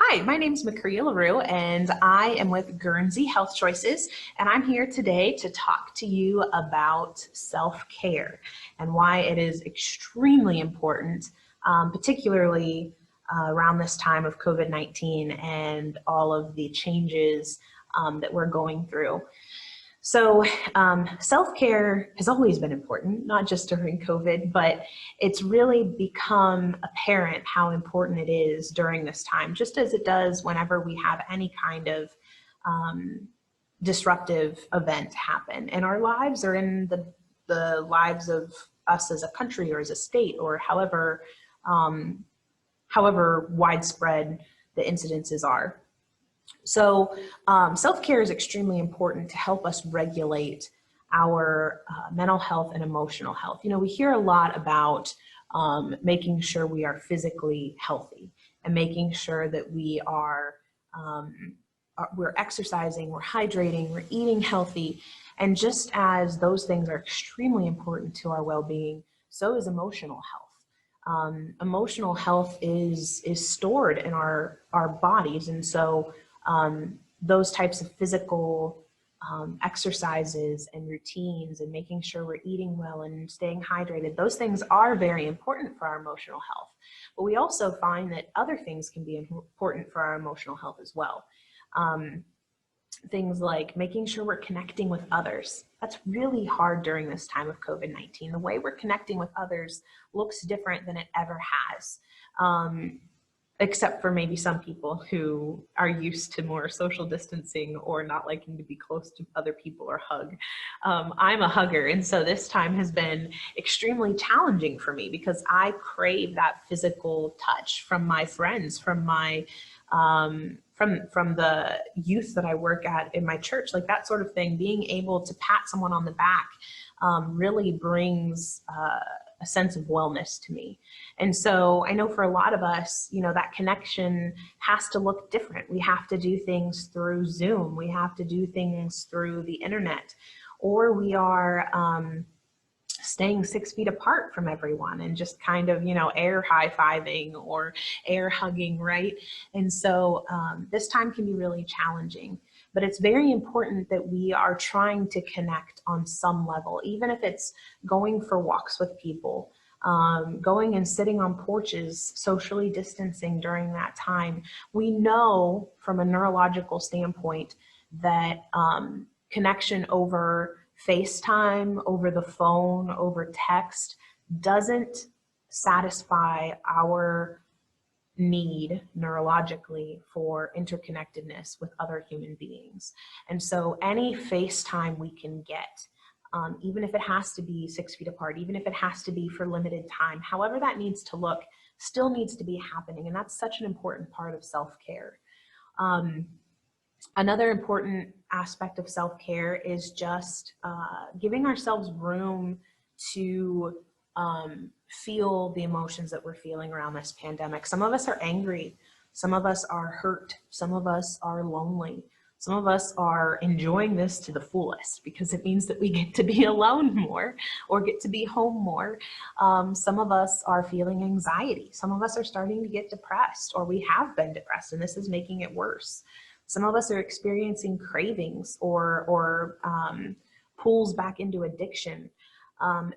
Hi, my name is Mackrea, and I am with Guernsey Health Choices, and I'm here today to talk to you about self-care and why it is extremely important, particularly around this time of COVID-19 and all of the changes that we're going through. So self-care has always been important, not just during COVID, but it's really become apparent how important it is during this time, just as it does whenever we have any kind of um, disruptive event happen in our lives or in the lives of us as a country or as a state or um, however widespread the incidences are. So self-care is extremely important to help us regulate our mental health and emotional health. You know, we hear a lot about making sure we are physically healthy and making sure that we're exercising, we're hydrating, we're eating healthy. And just as those things are extremely important to our well-being, so is emotional health. Emotional health is stored in our bodies, and so those types of physical exercises and routines and making sure we're eating well and staying hydrated, those things are very important for our emotional health. But we also find that other things can be important for our emotional health as well. Um, Things like making sure we're connecting with others. That's really hard during this time of COVID-19. The way we're connecting with others looks different than it ever has. Except for maybe some people who are used to more social distancing or not liking to be close to other people or hug. I'm a hugger, and so this time has been extremely challenging for me because I crave that physical touch from my friends, from my from the youth that I work at in my church, like that sort of thing. Being able to pat someone on the back really brings a sense of wellness to me. And so I know for a lot of us, you know, that connection has to look different. We have to do things through Zoom. We have to do things through the internet, or we are staying 6 feet apart from everyone and just kind of, you know, air high-fiving or air hugging, right? And so this time can be really challenging. But it's very important that we are trying to connect on some level, even if it's going for walks with people, going and sitting on porches, socially distancing during that time. We know from a neurological standpoint that connection over FaceTime, over the phone, over text doesn't satisfy our need neurologically for interconnectedness with other human beings. And so any FaceTime we can get, even if it has to be 6 feet apart, even if it has to be for limited time, however that needs to look, still needs to be happening. And that's such an important part of self-care. Another important aspect of self-care is just giving ourselves room to feel the emotions that we're feeling around this pandemic. Some of us are angry, some of us are hurt, some of us are lonely, some of us are enjoying this to the fullest because it means that we get to be alone more or get to be home more. Some of us are feeling anxiety. Some of us are starting to get depressed, or we have been depressed and this is making it worse. Some of us are experiencing cravings or pulls back into addiction.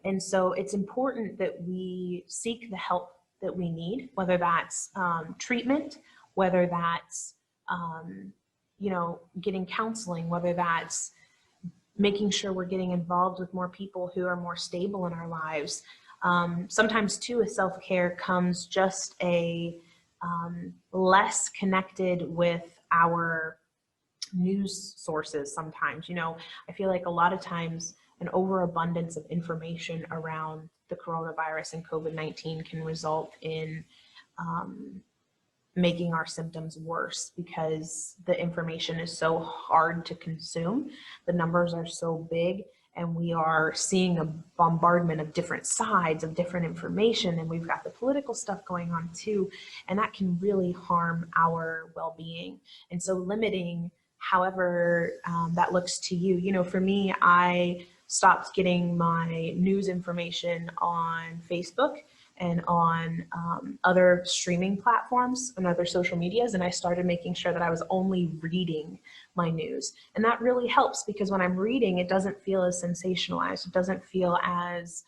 And so it's important that we seek the help that we need, whether that's treatment, whether that's you know, getting counseling, whether that's making sure we're getting involved with more people who are more stable in our lives. Sometimes too, with self-care comes just a less connected with our news sources sometimes. You know, I feel like a lot of times an overabundance of information around the coronavirus and COVID-19 can result in making our symptoms worse because the information is so hard to consume. The numbers are so big and we are seeing a bombardment of different sides of different information, and we've got the political stuff going on too, and that can really harm our well-being. And so limiting however that looks to you. You know, for me, I stopped getting my news information on Facebook and on other streaming platforms and other social medias, and I started making sure that I was only reading my news. And that really helps, because when I'm reading, it doesn't feel as sensationalized, it doesn't feel as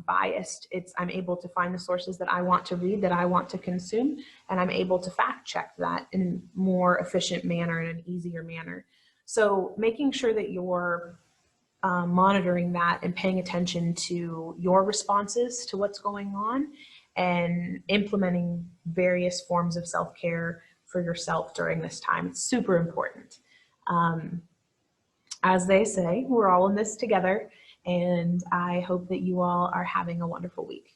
biased. I'm able to find the sources that I want to read, that I want to consume, and I'm able to fact check that in a more efficient manner, in an easier manner. So making sure that you're monitoring that and paying attention to your responses to what's going on, and implementing various forms of self-care for yourself during this time. It's super important. As they say, we're all in this together, and I hope that you all are having a wonderful week.